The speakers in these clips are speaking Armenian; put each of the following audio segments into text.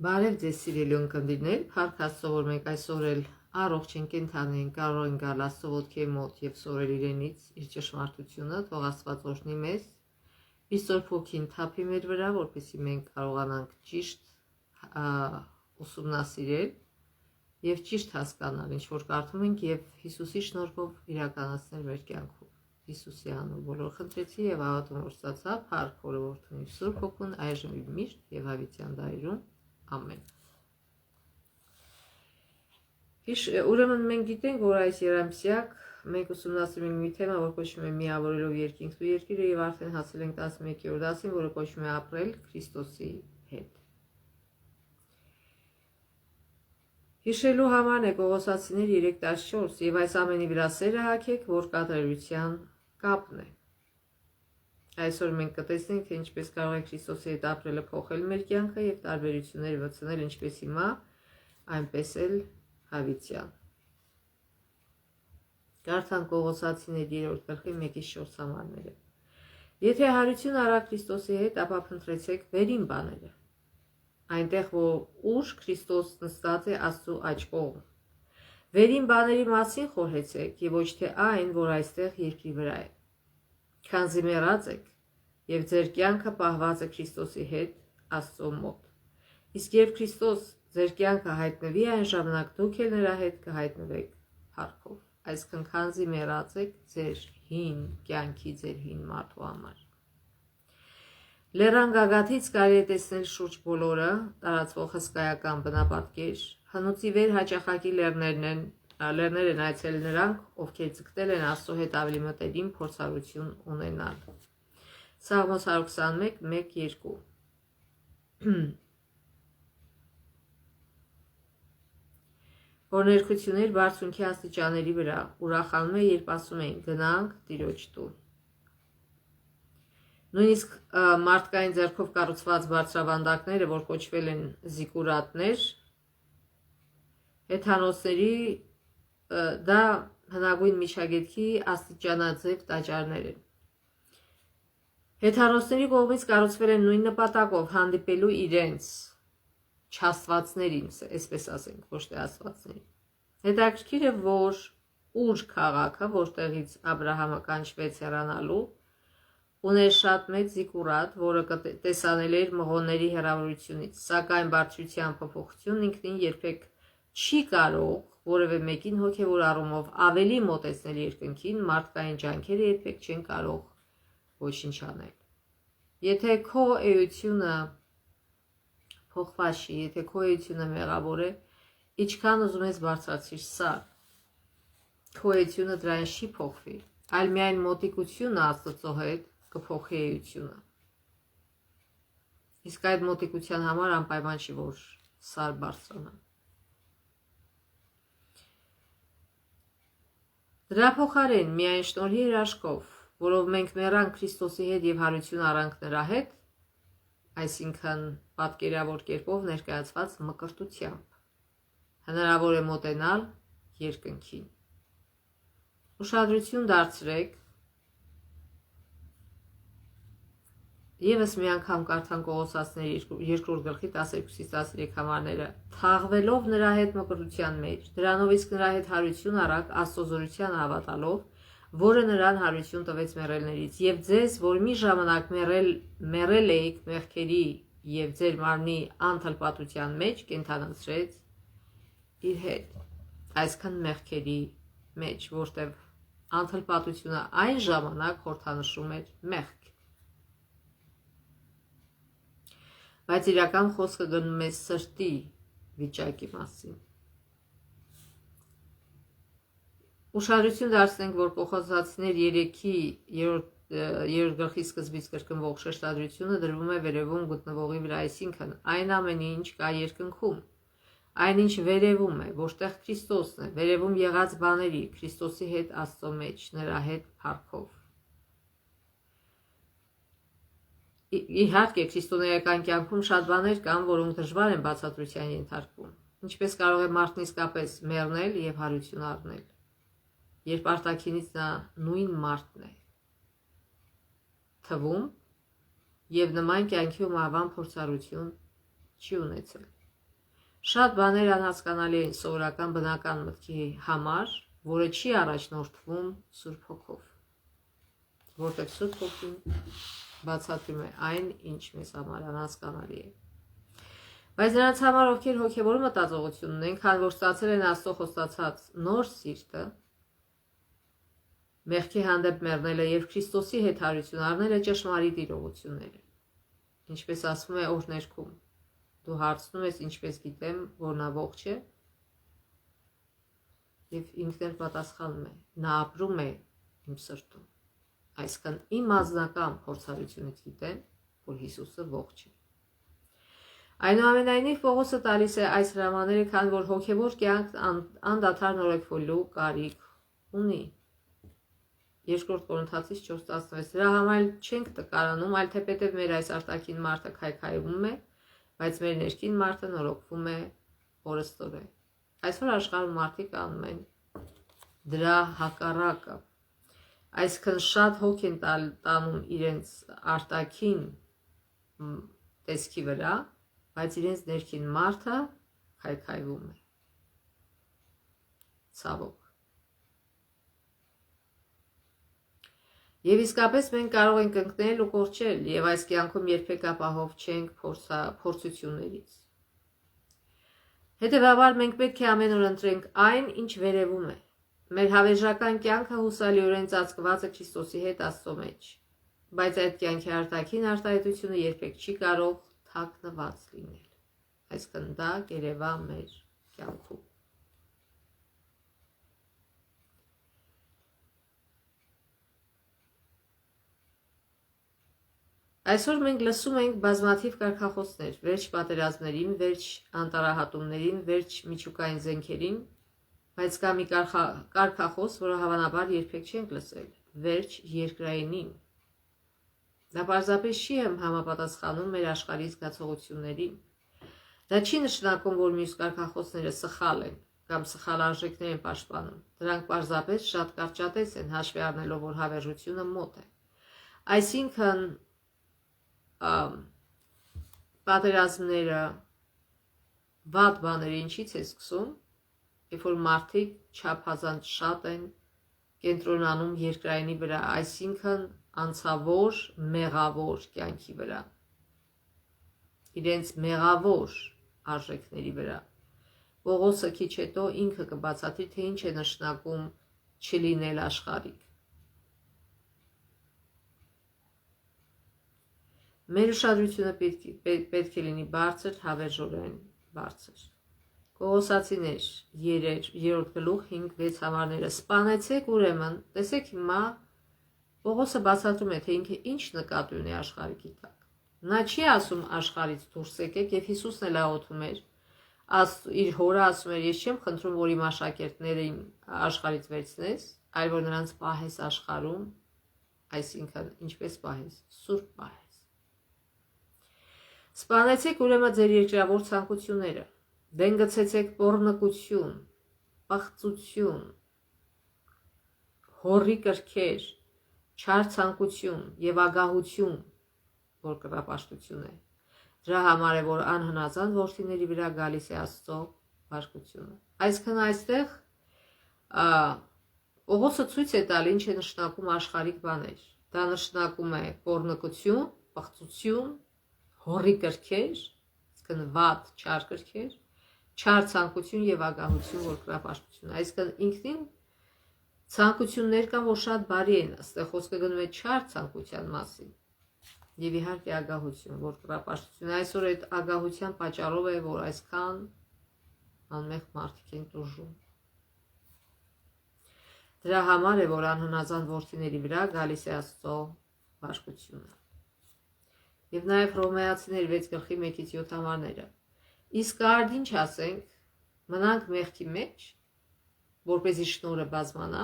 Բարև ձեզ սիրելի ունկնդիրներ, Փառք Աստծո, որ մենք այսօր էլ առողջ ենք, կենդանի ենք, կարող ենք գալ Աստծո ոտքի մոտ եւ սորել իրենից իր ճշմարտությունը, թող Աստված օրհնի մեզ, իր Սուրբ Հոգին թափի մեր վրա, որպեսզի մենք կարողանանք ճիշտ ուսումնասիրել եւ ճիշտ հասկանալ, ինչ որ կարդում ենք եւ Հիսուսի շնորհով իրականացնել մեր կյանքում։ Հիսուսի անունով բոլոր խնդրեցի եւ հավատում որ ստացա, Փառք Հորովորթունի Սուրբ Հոգուն այժմ միշտ եւ հավիտյան դայրում։ Ամեն։ Ուրեմն մենք գիտենք, որ այս երամսյակ մենք ուսումնասիրում ենք մի թեմա, որ կոչվում է միավորելով երկինքն ու երկիրը եւ արդեն հասել ենք 11-րդ դասին, որը կոչվում է ապրել Քրիստոսի հետ։ Հիշելու համար է Կողոսացիներ 3:14 եւ այս ամենի վրա սերը հագեք, որ կատարելության կապն է։ Այսօր մենք կտեսնենք, թե ինչպես կարող է Քրիստոսի հետ ապրելը փոխել մեր կյանքը եւ տարբերություններ մտցնել ինչպես հիմա, այնպես էլ հավիտյան։ Կարդանք Կողոսացիներ 3:1-4 համարները։ Եթե հարություն առա Քրիստոսի հետ, ապա փնտրեցեք վերին բաները։ Այնտեղ, ուր Քրիստոս նստած է Աստծու աջ կողմ։ Վերին բաների մասին խորհեցեք եւ ոչ թե այն, որ այստեղ երկրի վրա է։ Քանզի մեռած եք եւ ձեր կյանքը պահված է Քրիստոսի հետ Աստծո մոտ։ Իսկ երբ Քրիստոս ձեր կյանքը հայտնվի, այն ժամանակ դուք էլ նրա հետ կհայտնվեք փառքով։ Այսինքն քանզի մեռած եք ձեր հին կյանքի, ձեր հին մարդու համար։ Լեռան գագաթից կարելի է տեսնել շուրջ բոլորը տարածվող հսկայական բնապատկեր, հնուց ի վեր հաճախակի լեռներ են այցելել նրանք, ովքեր ձգտել են Աստծո հետ ավելի մտերիմ փորձառություն ունենալ։ Սաղմոս 121:1-2 Օրներկություններ բարձունքի աստիճանների վրա, ուրախանում է, երբ ասում էին գնանք Տիրոջ տուն։ Նույնիսկ մարդկային ձեռքով կառուցված բարձրավանդակները, որ կոչվել են զիկուրատներ, հեթանոսների դա հնագույն միջագետքի աստիճանաձև տաճարներ են։ Հեթանոսների կողմից կառուցվել են նույն նպատակով հանդիպելու իրենց չաստվածներին, այսպես ասենք, ոչ թե աստվածներին։ Հետաքրքիր է, որ Ուր քաղաքը, որտեղից Աբրահամը կանչվեց հեռանալու, ուներ շատ մեծ զիկուրատ, որը տեսանել էր մղոնների հեռավորությունից, սակայն բարձրության փոփոխությունն ինքնին երբեք չի կարող որևէ մեկին հոգևոր առումով ավելի մոտեցնել երկնքին, մարդկային ջանքերը երբեք չեն կարող ոչինչ անել։ Եթե քո էությունը փոխված չի, եթե քո էությունը մեղավոր է, ինչքան ուզում ես բարձրացրիր սար, քո էությունը դրան չի փոխվի, այլ միայն մոտիկությունը Աստծո հետ կփոխի էությունը։ Իսկ այդ մոտիկության համար անպայման չի, որ սար բարձրանա։ Դրա փոխարեն միայն շնորհի հրաշքով, որով մենք մեռանք Քրիստոսի հետ եւ հարություն առանք նրա հետ, այսինքն պատկերավոր կերպով ներկայացված մկրտությամբ, հնարավոր է մոտենալ երկնքին։ Ուշադրություն դարձրեք Եվս մի անգամ կարդան Կողոսացիներ 2:12-13 համարները, թաղվելով նրա հետ մկրտության մեջ, դրանով իսկ նրա հետ հարություն առաք Աստծո զորությանը հավատալով, որը նրան հարություն տվեց մեռելներից, եւ ձեզ, որ մի ժամանակ մեռել էիք մեղքերի եւ ձեր մարմնի անթլպատության մեջ, կենդանացրեց իր հետ, այսքան մեղքերի մեջ, որտեղ անթլպատությունը այն ժամանակ խորհրդանշում էր մեղք։ Բայց իրական խոսքը գնում է սրտի վիճակի մասին։ Ուշադրություն դարձնենք, որ Կողոսացիներ 3:3 գլխի սկզբից կրկնվող շեշտադրությունը դրվում է վերևում գտնվողի վրա, այսինքն այն ամենը, ինչ կա երկնքում, այնինչ վերևում է, որտեղ Քրիստոսն է, վերևում եղած բաների, Քրիստոսի հետ Աստծո մեջ, նրա հետ փառքով։ Իհարկե, քրիստոնեական կյանքում շատ բաներ կան, որոնք դժվար են բացատրության ենթարկվում։ Ինչպես կարող է մարդն իսկապես մեռնել եւ հարություն առնել, երբ արտաքինից նա նույն մարդն է թվում եւ նման կյանքի ու մահվան փորձառություն չի ունեցել։ Շատ բաներ անհասկանալի են սովորական բնական մտքի համար, որը չի առաջնորդվում Սուրբ Հոգով, որտեղ Սուրբ Հոգին բացատրում է այն, ինչ մեզ համար անհասկանալի է։ Բայց նրանց համար, ովքեր հոգևոր մտածողություն ունեն, քան որ ստացել են Աստծո խոստացած նոր սիրտը, մեղքի հանդեպ մեռնելը եւ Քրիստոսի հետ հարություն առնելը ճշմարիտ իրողություններ են։ Ինչպես ասվում է օրհներքում, դու հարցնում ես ինչպես գիտեմ, որ նա ողջ է, եւ ինքն էլ պատասխանում է, նա ապրում է իմ սրտում։ Այսինքն իմ անձնական փորձառությունից գիտեմ, որ Հիսուսը ողջ է։ Այնուամենայնիվ Պողոսը տալիս է այս հրամանները, քան որ հոգևոր կյանք անդադար նորոգվելու կարիք ունի։ Երկրորդ Կորինթացիս 4:16 դրա համար չենք տկարանում, այլ թեպետև մեր այս արտաքին մարդը քայքայվում է, բայց մեր ներքին մարդը նորոգվում է օրստորեն։ Այսօր աշխարհում մարդիկ անում են դրա հակառակը։ Այսինքն շատ հոգ են տանում իրենց արտաքին տեսքի վրա, բայց իրենց ներքին մարդը քայքայվում է։ Ցավոք։ Եվ իսկապես մենք կարող ենք ընկնել ու կորչել, եւ այս կյանքում երբեք ապահով չենք փորձություններից։ Հետևաբար մենք պետք է ամեն օր ընտրենք այն, ինչ վերևում է։ Մեր հավերժական կյանքը հուսալիորեն ծածկված է Քրիստոսի հետ Աստծո մեջ, բայց այդ կյանքի արտաքին արտահայտությունը երբեք չի կարող թաքնված լինել։ Այսինքն դա գերեվա մեր կյանքում։ Այսօր մենք լսում ենք բազմաթիվ կարգախոսներ, վերջ պատերազմներին, վերջ անտարահատումներին, վերջ միջուկային զենքերին, բայց կա մի կարգախոս, որը հավանաբար երբեք չենք լսել, վերջ երկրայինին։ Դա պարզապես չի համապատասխանում մեր աշխարհի զգացողություններին։ Դա չի նշանակում, որ մյուս կարգախոսները սխալ են կամ սխալ արժեքներ են պաշտպանում։ Դրանք պարզապես շատ կարճատես են, հաշվի առնելով, որ հավերժությունը մոտ է։ Այսինքն պատերազմները վատ բաները ինչից է սկսում, երբ որ մարդիկ չափազանց շատ են կենտրոնանում երկրայինի վրա, այսինքն անցավոր, մեղավոր կյանքի վրա, իրենց մեղավոր արժեքների վրա։ Պողոսը քիչ հետո ինքը կբացատրի, թե ինչ է նշանակում չլինել աշխարհիկ։ Մեր ուշադրությունը պետք է լինի բարձր, հավերժորեն բարձր։ Կողոսացիներ 3-րդ գլուխ 5-6 համարները սպանեցեք ուրեմն, տեսեք հիմա Պողոսը բացատրում է, թե ինքը ինչ նկատի ունի աշխարհի տակ։ Նա չի ասում աշխարհից դուրս եկեք, եւ Հիսուսն էլ աղոթում էր, իր հորը ասում էր, ես չեմ խնդրում, որ իմ աշակերտներին աշխարհից վերցնես, այլ որ նրանց պահես աշխարհում, այսինքն ինչպես պահես, սուրբ պահես։ Սպանեցեք ուրեմն ձեր երկրավոր ցանկությունները, դեն գցեցեք պոռնկություն, պղծություն, հորի կրքեր, չար ցանկություն եւ ագահություն, որ կռապաշտություն է։ Դրա համար է, որ անհնազանդ որդիների վրա գալիս է Աստծո բարկությունը։ Այսինքն այստեղ Պողոսը ցույց է տալի ինչ է նշանակում աշխարհիկ բաներ։ Դա նշանակում է պոռնկություն, պղծություն, հորի կրքեր, այսինքն վատ, չար կրքեր, չար ցանկություն եւ ագահություն, որ կռապաշտություն։ Այսինքն ինքնին ցանկություններ կան, որ շատ բարի են, այստեղ խոսքը գնում է չար ցանկության մասին։ Եվ իհարկե ագահություն, որ կռապաշտություն։ Այսօր այդ ագահության պատճառով է, որ այսքան անմեղ մարդիկ են տուժում։ Դրա համար է, որ անհնազանդ որդիների վրա գալիս է Աստծո բարկությունը։ Եվ նաև Հռոմեացիներ 6:1-7 համարները։ Իսկ արդ ինչ ասենք, մնանք մեղքի մեջ, որպեսզի շնորհը բազմանա,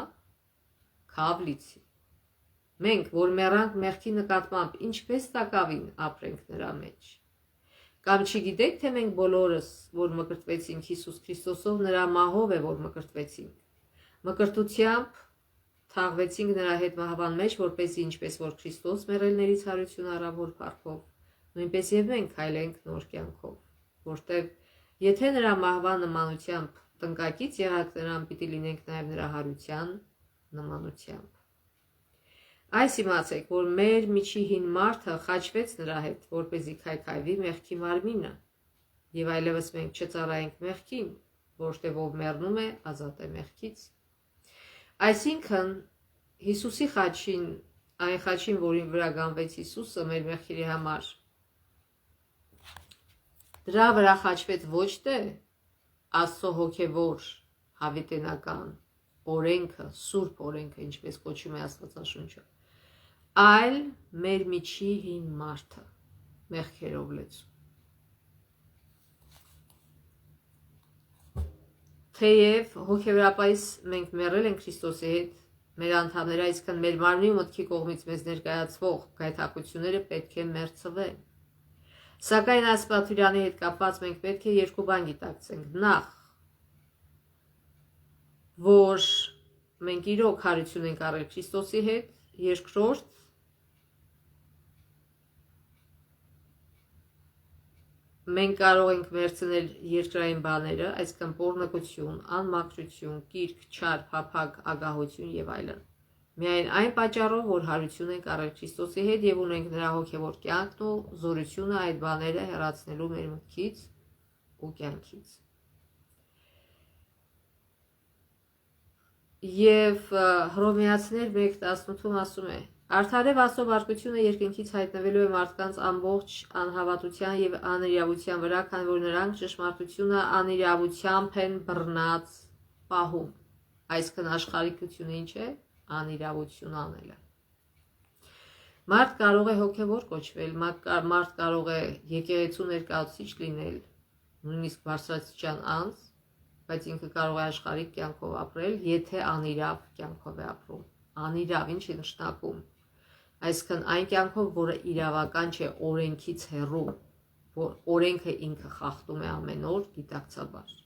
քավ լիցի։ Մենք, որ մեռանք մեղքի նկատմամբ, ինչպես տակավին ապրենք նրա մեջ։ Կամ չգիտեք, թե մենք բոլորս, որ մկրտվեցինք Հիսուս Քրիստոսով, նրա մահով է, որ մկրտվեցինք։ Մկրտությամբ թաղվեցինք նրա հետ մահվան մեջ, որպեսզի ինչպես որ Քրիստոս մեռելներից հարություն առավ որ փառքով, նույնպես եւ մենք քայլենք նոր կյանքով, որտեղ Եթե նրա մահվան նմանությամբ տնկակից եղանք, նրան պիտի լինենք նաև նրա հարության նմանությամբ։ Այս իմացեք, որ մեր միջի հին մարդը խաչվեց նրա հետ, որպեսզի քայքայվի մեղքի մարմինը, եւ այլևս մենք չծառայենք մեղքին, որտեղ ով մեռնում է, ազատ է մեղքից։ Այսինքն Հիսուսի խաչին, այն խաչին, որին վրա գանվեց Հիսուսը մեր մեղքերի համար, դրա վրա խաչվեց ոչ թե Աստծո հոգևոր հավիտենական օրենքը, սուրբ օրենքը, ինչպես կոչում է Աստվածաշունչը, այլ մեր միջի հին մարդը մեղքերով լեցուն։ Թեև հոգևորապես մենք մեռել ենք Քրիստոսի հետ, մեր անդամները, այսինքն մեր մարմնի ու մտքի կողմից մեզ ներկայացվող գայթակղությունները պետք է մերձվեն։ Սակայն այս պատվիրանի հետ կապված մենք պետք է երկու բան գիտակցենք։ Նախ, որ մենք իրոք հարություն ենք առել Քրիստոսի հետ, երկրորդ, մենք կարող ենք մերձնել երկրային բաները, այսինքն պոռնկություն, անմաքրություն, կիրք, չար, փափագ, ագահություն եւ այլն։ Միայն այն պատճառով, որ հարություն ենք առել Քրիստոսի հետ եւ ունենք նրա հոգեվոր կյանքն ու զորությունը այդ բաները հեռացնելու մեր մտքից ու կյանքից։ Եվ Հռոմեացիներ 1:18-ում ասում է. Արդարև Աստծո բարկությունը երկնքից հայտնվելու է մարդկանց ամբողջ անհավատության եւ անիրավության վրա, քանի որ նրանք ճշմարտությունը անիրավությամբ են բռնած պահում։ Այսինքն աշխարհիկությունը ինչ է? Անիրավություն անելը։ Մարդ կարող է հոգևոր կոչվել, մարդ կարող է եկեղեցու ներկայացուցիչ լինել, նույնիսկ բարձրաստիճան անձ, բայց ինքը կարող է աշխարհիկ կյանքով ապրել, եթե անիրավ կյանքով է ապրում։ Անիրավ ինչ է նշանակում? Այսինքն այն կյանքով, որը իրավական չէ, օրենքից հեռու, որ օրենքը ինքը խախտում է ամեն օր գիտակցաբար։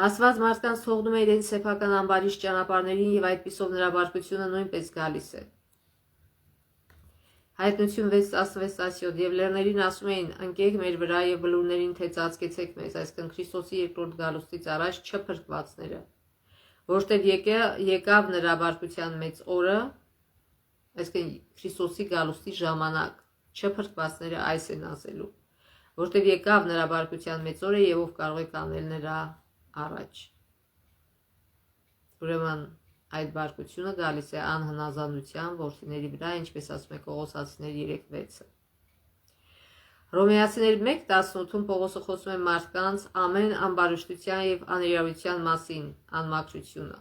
Աստված մարդկանց թողնում է իրենց սեփական ամբարիշտ ճանապարհներին եւ այդպիսով նրա բարկությունը նույնպես գալիս է։ Հայտնություն 6:16-17 եւ լեռներին ասում էին. ընկեք մեր վրա եւ բլուրներին թե ծածկեցեք մեզ, այսինքն Քրիստոսի երկրորդ գալուստից առաջ չփրկվածները, որտեղ եկավ նրա բարկության մեծ օրը, այսինքն Քրիստոսի գալուստի ժամանակ, չփրկվածները այս են ասելու, որտեղ եկավ նրա բարկության մեծ օրը եւ ով կարող է կանել նրա առաջ։ Ուրեմն այդ բարկությունը գալիս է անհնազանդության որդիների վրա, ինչպես ասում է Կողոսացիներ 3:6-ը։ Հռոմեացիներ 1:18-ում Պողոսը խոսում է մարդկանց ամեն ամբարշտության եւ անիրավության մասին, անմաքրությունը։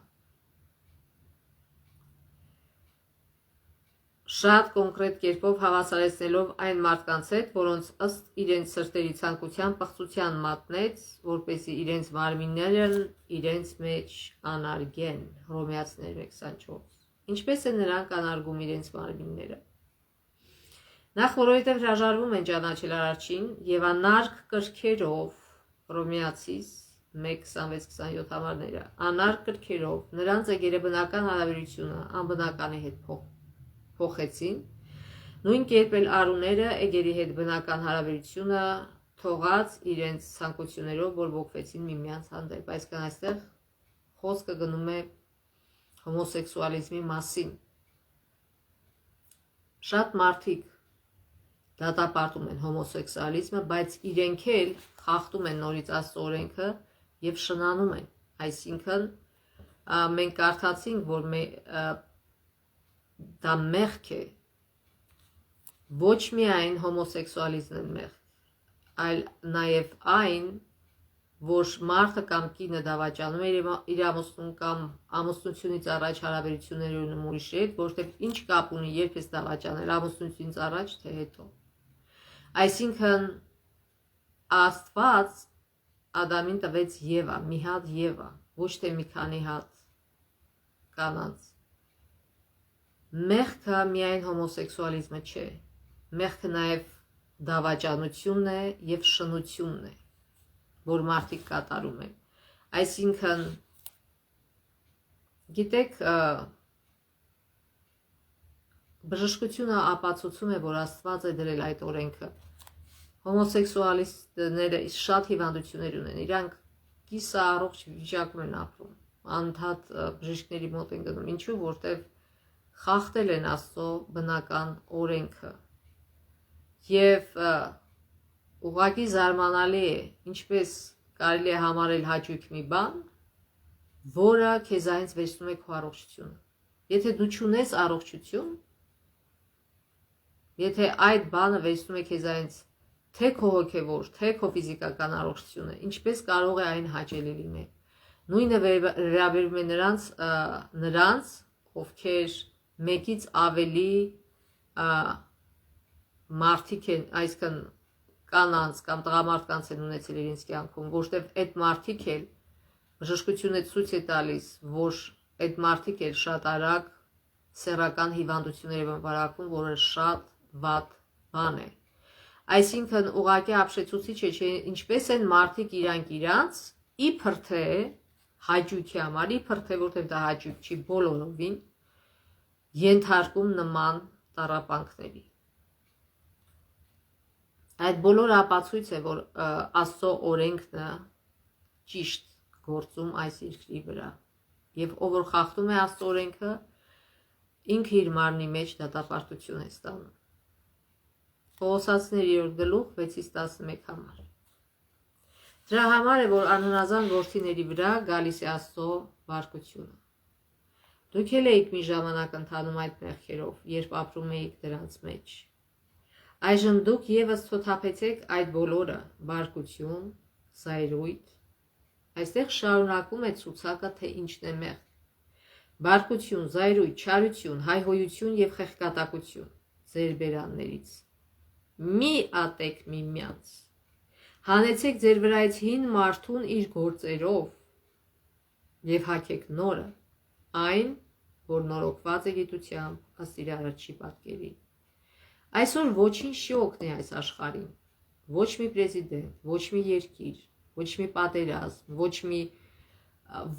Շատ կոնկրետ կերպով հավասարեցնելով այն մարդկանց հետ, որոնց ըստ իրենց սրտերի ցանկության պղծության մատնեց, որպեսզի իրենց մարմիններն իրենց մեջ անարգեն։ Հռոմեացիներ 1:24։ Ինչպես են նրանք անարգում իրենց մարմինները։ Նախ որովհետև հրաժարվում են ճանաչել Արարչին եւ անարգ կրքերով, Հռոմեացիս 1:26-27 համարները, անարգ կրքերով նրանց գերբնական հարաբերությունը անբնականի հետ փոխեցին, նույն կերպ էլ արուները էգերի հետ բնական հարաբերությունը թողած իրենց ցանկություններով բորբոքվեցին միմյանց հանդեպ, այսինքն այստեղ խոսքը գնում է հոմոսեքսուալիզմի մասին։ Շատ մարդիկ դատապարտում են հոմոսեքսուալիզմը, բայց իրենք էլ խախտում են նորից Աստծո օրենքը եւ շնանում են, այսինքն մենք կարդացինք, որ դա մեղք է, ոչ միայն հոմոսեքսուալիզմն է մեղք, այլ նաև այն, որ մարդը կամ կինը դավաճանում է իր ամուսնուն կամ ամուսնությունից առաջ հարաբերություններ ունի ուրիշի հետ, որտեղ ինչ կապ ունի, երբ ես դավաճանել ամուսնությունից առաջ թե հետո։ Այսինքն Աստված Ադամին տվեց Եվա, մի հատ Եվա, ոչ թե մի քանի հատ կանանց։ Մեղքը միայն հոմոսեքսուալիզմը չէ, մեղքը նաև դավաճանությունն է եւ շնությունն է, որ մարդիկ կատարում են։ Այսինքն, գիտեք, բժշկությունը ապացուցում է, որ Աստված է դրել այդ օրենքը։ Հոմոսեքսուալիստները շատ հիվանդություններ ունեն, իրանք կիսաառողջ վիճակում են ապրում, անդադ բժիշկների մոտ են գնում, ինչու, որտեվ խախտել են Աստծո բնական օրենքը։ Եվ ուղղակի զարմանալի է, ինչպես կարելի է համարել հաճույք մի բան, որը քեզանից վերցնում է քո առողջությունը։ Եթե դու չունես առողջություն, եթե այդ բանը վերցնում է քեզանից թե քո հոգևոր, թե քո ֆիզիկական առողջությունը, ինչպես կարող է այն հաճելի լինել։ Նույնը վերաբերում է նրանց, ովքեր մեկից ավելի մարդիկ են, այսինքն կանանց կամ տղամարդկանց են ունեցել իրենց կյանքում, որտեղ այդ մարդիկ էլ բժշկությունը ցույց է տալիս, որ այդ մարդիկ էլ շատ արագ սեռական հիվանդություններ են վարակվում, որը շատ վատ բան է։ Այսինքն ուղղակի ապշեցուցիչ է, չէ, ինչպես են մարդիկ իրանց իբր թե հաճույքի համար, իբր թե որտեղ դա հաճույք չի բոլորովին ենթարկում նման տառապանքների։ Այդ բոլորը ապացույց է, որ Աստծո օրենքն ճիշտ գործում այս երկրի վրա։ Եւ ով որ խախտում է Աստծո օրենքը, ինքը իր մարմնի մեջ դատապարտություն է ստանում։ Կողոսացիների 3 գլուխ 6-11 համար։ Դրա համար է, որ անհնազանդ որդիների վրա գալիս է Աստծո բարկությունը։ Դուք էլ եք մի ժամանակ ընթանում այդ մեղքերով, երբ ապրում էիք դրանց մեջ։ Այժմ դուք եւս թոթափեցեք այդ բոլորը՝ բարկություն, զայրույթ։ Այստեղ շարունակում է ցուցակը, թե ինչն է մեղք։ Բարկություն, զայրույթ, չարություն, հայհոյություն եւ խեղկատակություն ձեր բերաններից։ Մի ատեք միմյանց։ Հանեցեք ձեր վրայից հին մարդուն իր գործերով եւ հագեք նորը, այն, որ նորոգված է գիտությամբ ըստ իր առաջի պատկերի։ Այսօր ոչինչ չի օգնի այս աշխարհին, ոչ մի պրեզիդենտ, ոչ մի երկիր, ոչ մի պատերազմ,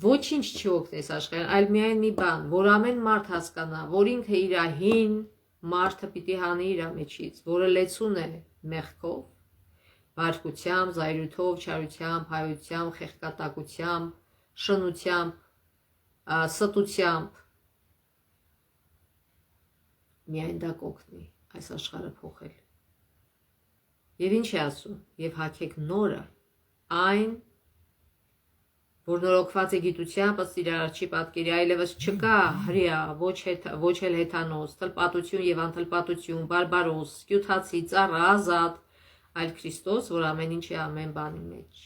ոչինչ չի օգնի այս աշխարհին, այլ միայն մի բան, որ ամեն մարդ հասկանա, որ ինքը իր հին մարդը պիտի հանի իր մեջից, որը լեցուն է մեղքով, բարկությամբ, զայրույթով, չարությամբ, հայությամբ, խեղկատակությամբ, շնությամբ, ստությամբ, միայն դա կօգնի այս աշխարհը փոխել։ Եվ ինչ է ասում, եւ հագեք նորը, այն, որ նորոգված է գիտությամբ ըստ իր առաջի պատկերի, այլևս չկա հրեա, ոչ էլ հեթանոս, թլպատություն եւ անթլպատություն, բարբարոս, սկյութացի, ծառա, ազատ, այլ Քրիստոս, որ ամեն ինչ է ամեն բանի մեջ։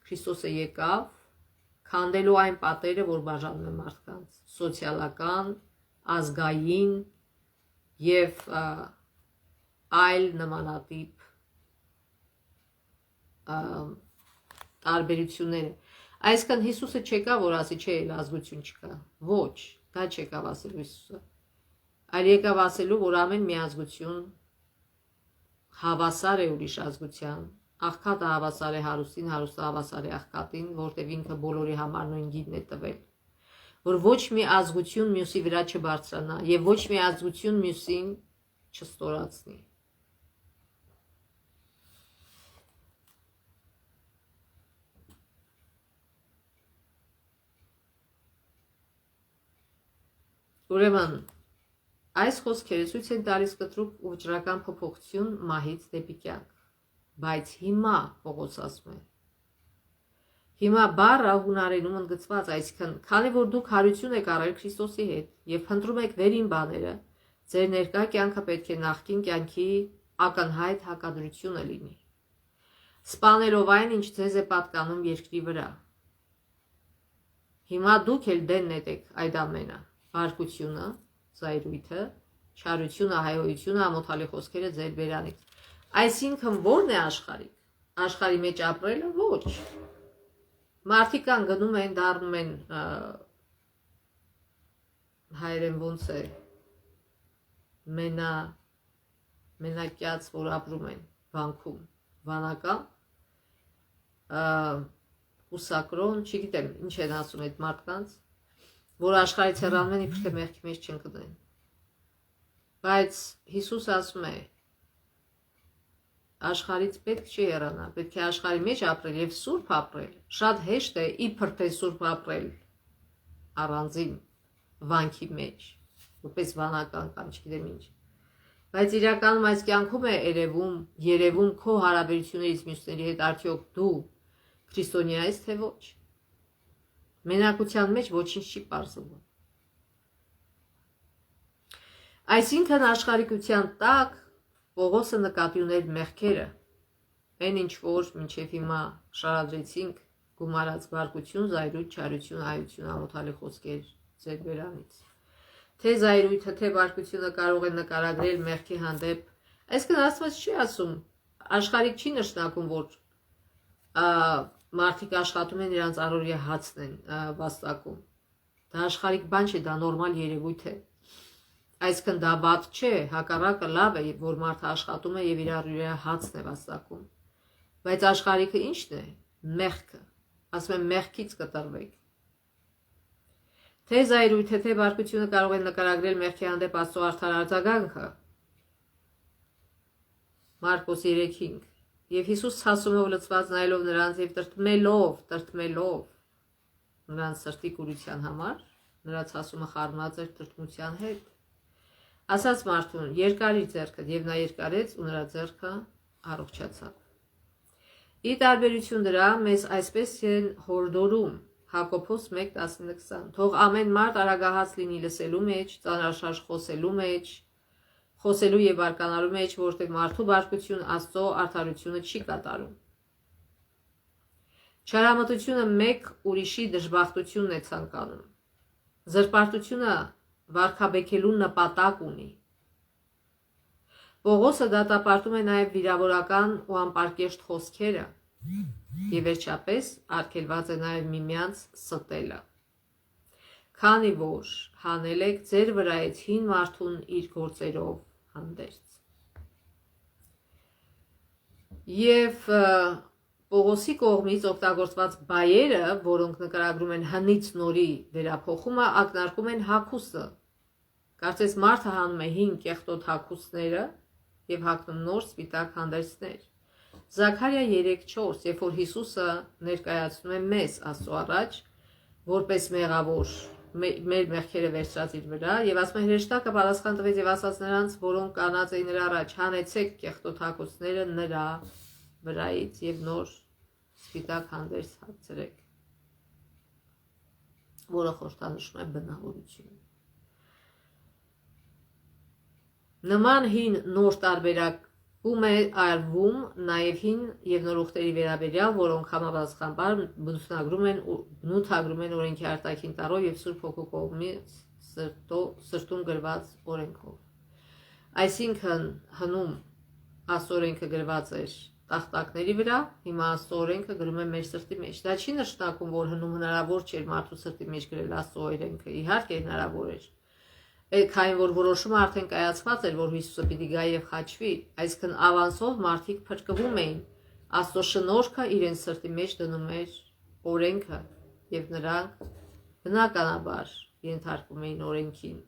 Քրիստոսը եկավ քանդելու այն պատերը, որ բաժանում է մարդկանց, սոցիալական, ազգային եւ այլ նմանատիպ տարբերությունները։ Այսինքն Հիսուսը չեկա, որ ասի, չէ, ազգություն չկա։ Ոչ, դա չեկավ ասելու Հիսուսը։ Այլ եկավ ասելու, որ ամեն մի ազգություն հավասար է ուրիշ ազգության, աղքատը հավասար է հարուստին, հարուստը հավասար է աղքատին, որտեղ ինքը բոլորի համար նույն գինն է տվել։ Որ ոչ մի ազգություն մյուսի վրա չբարձրանա եւ ոչ մի ազգություն մյուսին չստորացնի։ Ուրեմն այս խոսքերը ցույց են տալիս կտրուկ ու վճռական փոփոխություն մահից դեպի կյանք, բայց հիմա Պողոս ասում է։ Հիմա բառը հունարենում ընդգծված, այսինքն, քանի որ դուք հարություն եք առել Քրիստոսի հետ եւ փնտրում եք վերին բաները, ձեր ներկա կյանքը պետք է նախկին կյանքի ակնհայտ հակադրությունը լինի։ Սպանելով այն, ինչ ձեզ է պատկանում երկրի վրա։ Հիմա դուք էլ դենն եք այդ ամենը, բարկությունը, զայրույթը, չարությունը, հայհոյությունը, ամոթալի խոսքերը ձեր բերանից։ Այսինքն ո՞րն է աշխարհիկ։ Աշխարհի մեջ ապրելը ոչ։ Մարդիկ կան գնում են, դառնում են հայերեն ոնց է մենակյաց, որ ապրում են վանքում, վանական, հուսակրոն, չգիտեմ, ինչ են ասում այդ մարդկանց, որ աշխարհից հեռանում են, իբր թե մեղքի մեջ չընկնեն։ Բայց Հիսուս ասում է, աշխարհից պետք չի հեռանալ, պետք է աշխարհի մեջ ապրել եւ սուրբ ապրել։ Շատ հեշտ է իբր թե սուրբ ապրել առանձին վանքի մեջ, որպես վանական կամ չգիտեմ ինչ։ Բայց իրականում այս կյանքում է երևում քո հարաբերություններից մյուսների հետ արդյոք դու քրիստոնյա ես թե ոչ։ Մենակության մեջ ոչինչ չի պարզվում։ Այսինքն աշխարհիկության տակ Պողոսը նկատի ուներ մեղքերը, այն ինչ որ մինչև հիմա շարադրեցինք գումարած բարկություն, զայրույթ, չարություն, այություն, ամոթալի խոսքեր ձեր բերանից։ Թե զայրույթը, թե բարկությունը կարող է նկարագրել մեղքի հանդեպ, այսինքն Աստված չի ասում, աշխարհիկ չի նշանակում, որ մարդիկ աշխատում են իրանց առօրյա հացն են վաստակում։ Դա աշխարհիկ բան չէ, դա նորմալ երևույթ է։ Այսինքն դա վատ չէ, հակառակը լավ է, որ մարդը աշխատում է եւ իր առօրյա հացն է վաստակում։ Բայց աշխարհիկը ի՞նչն է։ Մեղքը։ Ասում եմ մեղքից կտրվեք։ Թե զայրույթը, թե բարկությունը կարող են նկարագրել մեղքի հանդեպ Աստծո արդար արձագանքը։ Մարկոս 3:5 Եվ Հիսուս ցասումով լցված նայելով նրանց եւ տրտմելով նրանց սրտի կուրության համար, նրա ցասումը խառնված էր տրտմության հետ։ Ասաց մարդուն, երկար իր ձեռքդ, եւ նա երկարեց ու նրա ձեռքը առողջացավ։ Ի տարբերություն դրա, մեզ այսպես են հորդորում Հակոբոս 1:19-20 Թող ամեն մարդ արագահաց լինի լսելու մեջ, ծանրաշարժ խոսելու եւ բարկանալու մեջ, որտեղ մարդու բարկություն Աստծո արդարությունը չի կատարում։ Չարամտությունը մեկ ուրիշի դժբախտությունն է ցանկանում։ Զրպարտությունը վարքաբեկելու նպատակ ունի։ Պողոսը դատապարտում է նաև վիրավորական ու անպարկեշտ խոսքերը եւ վերջապես արգելված է նաև միմյանց ստելը։ Քանի որ հանել եք ձեր վրայից հին մարդուն իր գործերով հանդերձ։ Եվ Պողոսի կողմից օգտագործված բայերը, որոնք նկարագրում են հնից նորի վերափոխումը, ակնարկում են հագուստը։ Կարծես մարդը հանում է հին կեղտոտ հագուստները եւ հագնում նոր սպիտակ հանդերձներ։ Զաքարիա 3:4, երբ որ Հիսուսը ներկայացնում է մեզ Աստծո առաջ, որպես մեղավոր, մեր մեղքերը վերցրած իր վրա, եւ ասում է հրեշտակը պատասխան տվեց եւ ասաց նրանց, որոնք կանած էին նրա առաջ, հանեցեք կեղտոտ հագուստները նրա վրայից եւ նոր սպիտակ հանդերձ հագցրեք, որը խորհրդանշում է բնավորություն։ Նման հին նոր տարբերակում է արվում նաև հին եւ նոր ուխտերի վերաբերյալ, որոնք համապատասխանաբար բնութագրում են օրենքի արտաքին տարով եւ Սուրբ Հոգու կողմից սրտում գրված օրենքով։ Այսինքն հնում Աստծո օրենքը գրված էր տախտակների վրա, հիմա Աստծո օրենքը գրում է մեր սրտի մեջ։ Դա չի նշանակում, որ հնում հնարավոր չէր մարդու սրտի մեջ գրել Աստծո օրենքը, իհարկե հնարավոր էր։ Քանի որ որոշումը արդեն կայացված էր, որ Հիսուսը պիտի գա եւ խաչվի, այսինքն ավանսով մարդիկ փրկվում էին, Աստծո շնորհքը իրենց սրտի մեջ դնում էր օրենքը եւ նրանք բնականաբար ենթարկվում էին օրենքին,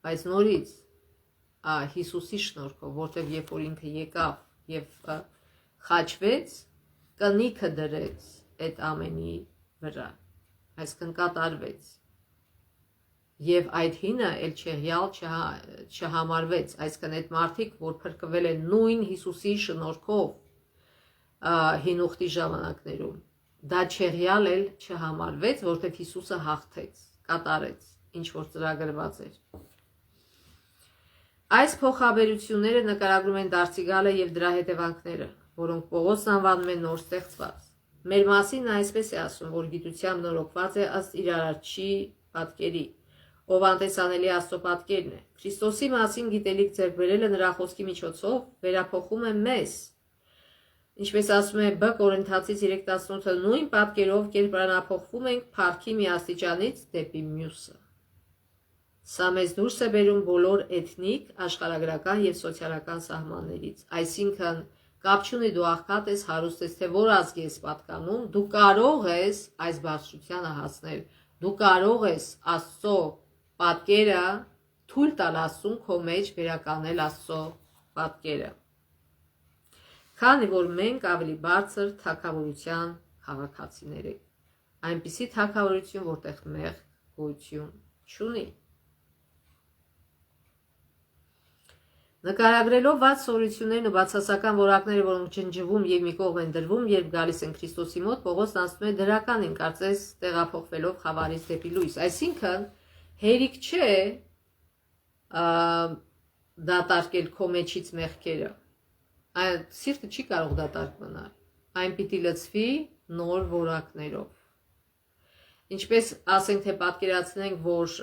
բայց նորից Հիսուսի շնորհքով, որտեղ երբ որ ինքը եկավ եւ խաչվեց, կնիքը դրեց այդ ամենի վրա, այսինքն կատարվեց։ Եվ այդ հինը էլ չեղյալ չհամարվեց, այսինքն այդ մարդիկ, որ փրկվել են նույն Հիսուսի շնորհքով հին ուխտի ժամանակներում, դա չեղյալ էլ չհամարվեց, որտեղ Հիսուսը հաղթեց, կատարեց, ինչ որ ծրագրված էր։ Այս փոխաբերությունները նկարագրում են դարձիգալը եւ դրա հետևանքները, որոնք Պողոսն անվանում է նոր ստեղծված։ Մեր մասին նա այսպես է ասում, որ գիտությամբ նորոգված է ըստ իր արարչի պատկերի, ով անտեսանելի Աստծո պատկերն է։ Քրիստոսի մասին գիտելիք ձեռք բերելը նրա խոսքի միջոցով վերափոխում է մեզ։ Ինչպես ասում է Բ Կորինթացիս 3:18, նույն պատկերով կերպարանափոխվում ենք փառքի մի աստիճանից դեպի մյուսը։ Սա մեզ դուրս է բերում բոլոր էթնիկ, աշխարհագրական եւ սոցիալական սահմաններից։ Այսինքն կապ չունի դու աղքատ ես, հարուստ ես, թե որ ազգի ես պատկանում, դու կարող ես այս բարձրությանը հասնել, դու կարող ես Աստծո պատկերը թույլ տալ Աստծուն քո մեջ վերականգնել Աստծո պատկերը։ Քանի որ մենք ավելի բարձր թագավորության քաղաքացիներ ենք, այնպիսի թագավորություն, որտեղ մեղք գոյություն չունի։ Նկարագրելով վատ սովորություններն ու բացասական որակները, որոնք ջնջվում եւ մի կողմ են դրվում, երբ գալիս են Քրիստոսի մոտ, Պողոսն ասում է դրականին, կարծես տեղափոխվելով խավարից դեպի լույս։ Այսինքն, հերիք չէ դատարկել քո մեջից մեղքերը։ Այն սիրտը չի կարող դատարկ մնալ։ Այն պիտի լցվի նոր որակներով։ Ինչպես ասենք, թե պատկերացնենք, որ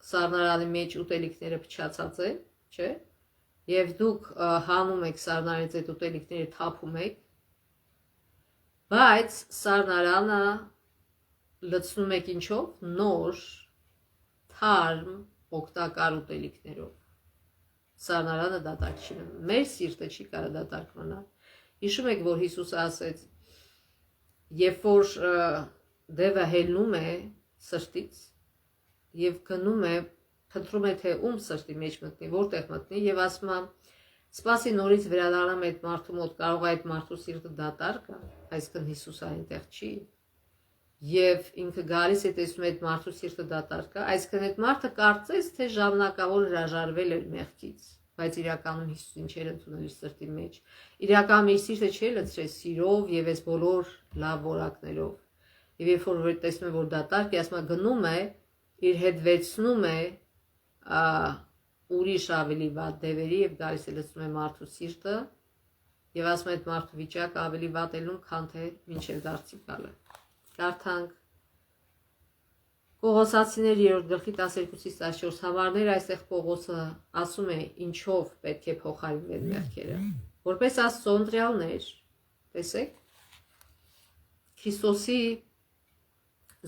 սառնարանի մեջ ուտելիքները փչացած են, չէ՞։ Եվ դուք հանում եք սառնարից այդ ուտելիքները թափում եք, բայց սառնարանը լցնում եք ինչով? Նոր, թարմ, օգտակար ուտելիքներով։ Սառնարանը դատարկ չի մնում։ Մեր սիրտը չի կարող դատարկ մնալ։ Հիշում եք, որ Հիսուսը ասեց, երբ որ դևը հելնում է սրտից եւ գնում է, փնտրում է, թե ում սրտի մեջ մտնի, որտեղ մտնի, եւ ասում է, սպասի նորից վերադառնամ այդ մարդու մոտ, կարող է այդ մարդու սիրտը դատարկ է, այսինքն Հիսուսը այնտեղ չի։ Եվ ինքը գալիս է տեսնում այդ մարդու սիրտը դատարկ է, այսինքն այդ մարդը կարծես թե ժամանակավոր հրաժարվել էր մեղքից, բայց իրականում Հիսուսին չէր ընդունել իր սրտի մեջ։ Իրականում իր սիրտը չէր լցրել սիրով եւ այս բոլոր լավ որակներով։ Եվ երբ որ տեսնում է, որ դատարկ է, ասում է, գնում է, իր հետ վերցնում է ուրիշ ավելի վատ դևերի եւ գալիս է լցնում է մարդու սիրտը եւ ասում է այդ մարդու վիճակը ավելի վատ ելնում, քան թե մինչեւ դարձի գալը։ Կարդանք Կողոսացիներ 3-րդ գլխի 12-ից 14 համարներ, այստեղ Պողոսը ասում է ինչով պետք է փոխարինվեն մեղքերը, որպես Աստծո ընտրյալներ, տեսեք, Քրիստոսի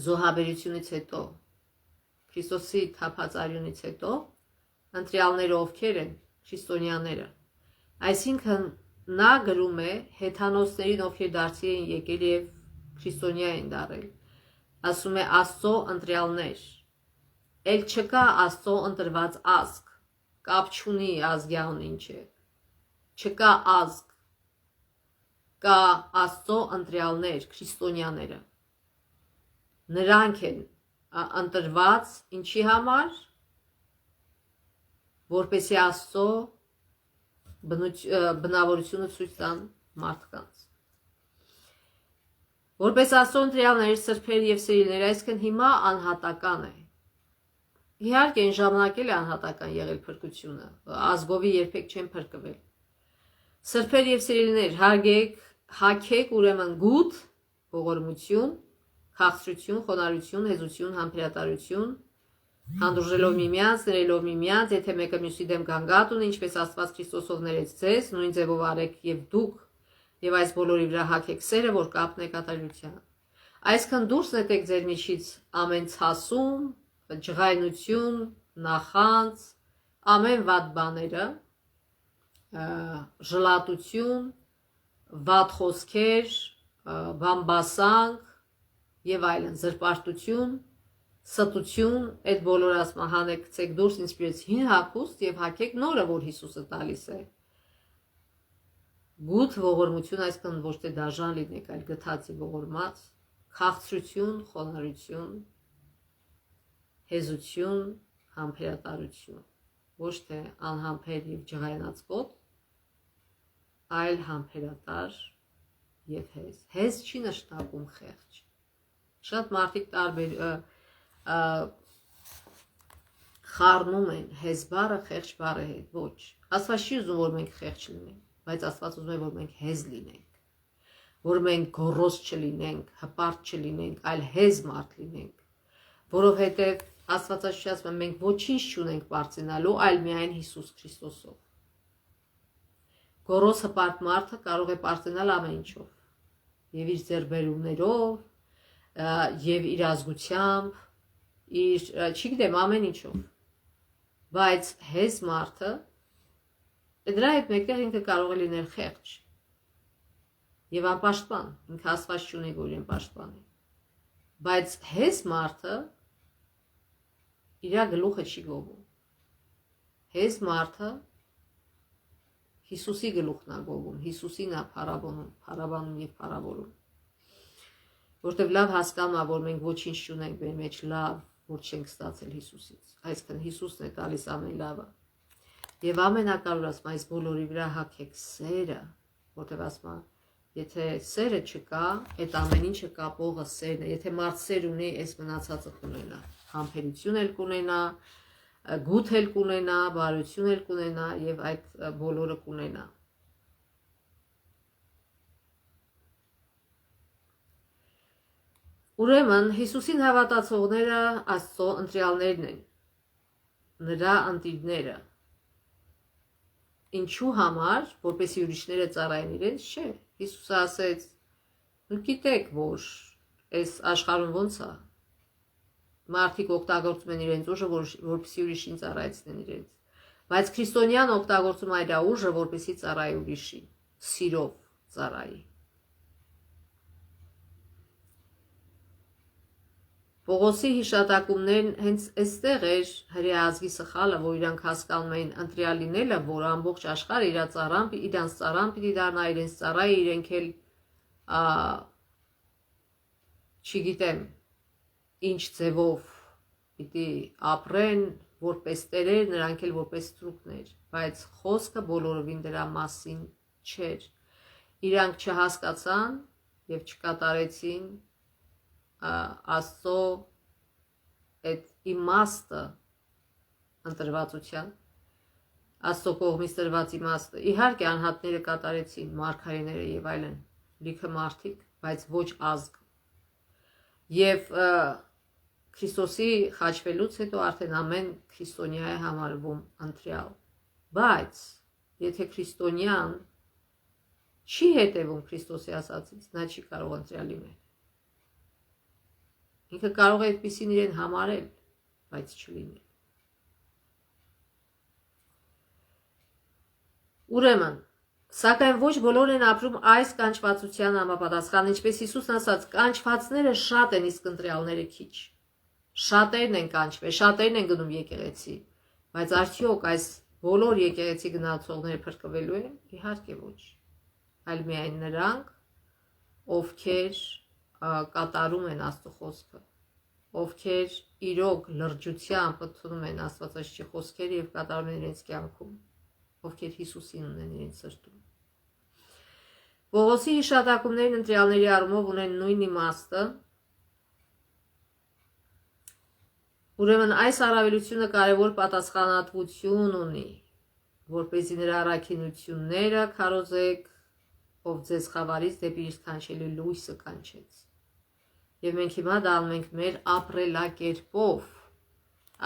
զոհաբերությունից հետո, Քրիստոսի թափածարյունից հետո ընտրյալները ովքեր են? Քրիստոնյաները։ Այսինքն նա գրում է հեթանոսներին, ովքեր դարձի են եկել եւ քրիստոնյա են դառել։ Ասում է Աստծո ընտրյալներ։ Էլ չկա Աստծո ընտրված ազգ, կապ չունի ազգյան ինչ է։ Չկա ազգ, կա Աստծո ընտրյալներ, քրիստոնյաները։ Նրանք են ընտրված ինչի համար, որպեսզի Աստծո բնավորությունը ցույց տան մարդկանց։ Որպես Աստծո ընտրյալներ, սրբեր եւ սիրելիներ, այսինքն հիմա անհատական է։ Իհարկե այն ժամանակ էլ անհատական եղել փրկությունը, ազգովի երբեք չեն փրկվել։ Սրբեր եւ սիրելիներ, հագեք ուրեմն գութ, ողորմություն, քաղցրություն, խոնարհություն, հեզություն, համբերատարություն, հանդուրժելով միմյանց, ներելով միմյանց, եթե մեկը մյուսի դեմ գանգատ ունի, ինչպես Աստված Քրիստոսով ներեց ձեզ, նույն ձևով արեք եւ դուք, եւ այս բոլորի վրա հագեք սերը, որ կապն է կատարելության։ Այսքան դուրս նետեք ձեր միջից ամեն ցասում, ջղայնություն, նախանց, ամեն վատ բաները, ժլատություն, վատ խոսքեր, բամբասանք եւ այլն, զրպարտություն, ստություն, այդ բոլորը ասма հանեք գցեք դուրս ինձ հին հագուստ եւ հագեք նորը, որ Հիսուսը տալիս է։ Գութ ողորմություն, այսինքն ոչ թե դաժան լինեք, այլ գթացի ողորմած, քաղցրություն, խոնարհություն, հեզություն, համբերատարություն, ոչ թե անհամբեր եւ ջղայնացկոտ, այլ համբերատար եւ հեզ։ Հեզ չի նշանակում խեղճ։ Շատ մարդիկ տարբեր խառնում են հեզ բառը խեղճ բառը հետ, ոչ։ Աստված չի ուզում, որ մենք խեղճ լինենք, բայց Աստված ուզում է, որ մենք հեզ լինենք, որ մենք գոռոզ չլինենք, հպարտ չլինենք, այլ հեզ մարդ լինենք, որովհետև Աստվածաշունչը ասում է, մենք ոչինչ չունենք պարծենալու, այլ միայն Հիսուս Քրիստոսով։ Գոռոզ հպարտ մարդը կարող է պարծենալ ամեն ինչով, եւ իր ձեռքբերումներով, եւ իր ազգությամբ, իր չգիտեմ ամեն ինչով, բայց հեզ մարդը դրա հետ մեկտեղ ինքը կարող է լինել խեղճ եւ անպաշտպան, ինքը Աստված չունի, որ իրեն պաշտպանի, բայց հեզ մարդը իր գլուխը չի գովում, հեզ մարդը Հիսուսի գլուխն է գովում, Հիսուսին է փառաբանում եւ փառավորում։ Որտեւ լավ հասկանում է, որ մենք ոչինչ չունենք մեր մեջ լավ, որ չենք ստացել Հիսուսից։ Այսինքն Հիսուսն է տալիս ամեն լավը։ Եվ ամենակարևորը ասում այս բոլորի վրա հագեք սերը, որտեւ ասում է, եթե սերը չկա, այդ ամեն ինչը կապողը սերն է։ Եթե մարդ սեր ունի, այս մնացածը կունենա։ Համբերություն էլ կունենա, գութ էլ կունենա, բարություն էլ կունենա եւ այդ բոլորը կունենա։ Ուրեմն Հիսուսին հավատացողները Աստծո ընտրյալներն են, նրա ընտիրները։ Ինչու համար, որպեսզի ուրիշները ծառայեն իրենց, չէ։ Հիսուսը ասեց. «Դուք գիտեք, որ այս աշխարհում ոնց է։ Մարդիկ օգտագործում են իրենց ուժը, որպեսզի ուրիշին ծառայեցնեն իրենց։ Բայց քրիստոնյան օգտագործում է իր ուժը, որպեսզի ծառայի ուրիշին, սիրով ծառայի»։ Պողոսի հիշատակումներն հենց այստեղ էր հրեա ազգի սխալը, որ իրանք հասկանում էին ընտրյալ լինելը, որ ամբողջ աշխարհը իրանց ծառան պիտի դառնա, իրենց ծառայի, իրենք էլ չգիտեմ ինչ ձևով պիտի ապրեն, որպես տերեր, նրանք էլ որպես ստրուկներ, բայց խոսքը բոլորովին դրա մասին չէր։ Իրանք չհասկացան եւ չկատարեցին Աստծո այդ իմաստը ընտրվածության, Աստծո կողմից տրված իմաստը։ Իհարկե անհատները կատարեցին, մարգարեները եւ այլն, լիքը մարդիկ, բայց ոչ ազգ։ Եվ Քրիստոսի խաչվելուց հետո արդեն ամեն քրիստոնյա է համարվում ընտրյալ։ Բայց եթե քրիստոնյան չի հետևում Քրիստոսի ասածից, նա չի կարող ընտրյալ լինել։ Ինքը կարող է այդպիսին իրեն համարել, բայց չլինել։ Ուրեմն, սակայն ոչ բոլորն են ապրում այս կանչվածության համապատասխան, ինչպես Հիսուսն ասաց, կանչվածները շատ են, իսկ ընտրյալները քիչ։ Շատերն են կանչվել, շատերն են գնում եկեղեցի, բայց արդյոք այս բոլոր եկեղեցի գնացողները փրկվելու են։ Իհարկե ոչ, այլ միայն նրանք, ովքեր կատարում են Աստծո խոսքը, ովքեր իրոք լրջությամբ ընդունում են Աստվածաշնչի խոսքերը եւ կատարում են իրենց կյանքում, ովքեր Հիսուսին ունեն իրենց սրտում։ Պողոսի հիշատակումներն ընտրյալների առումով ունեն նույն իմաստը։ Ուրեմն այս առավելությունը կարևոր պատասխանատվություն ունի, որպեսզի նրա առաքինությունները քարոզեք, ով ձեզ խավարից դեպի իր կանչելի լույսը կանչեց։ Եվ մենք հիմա դառնում ենք մեր ապրելակերպով։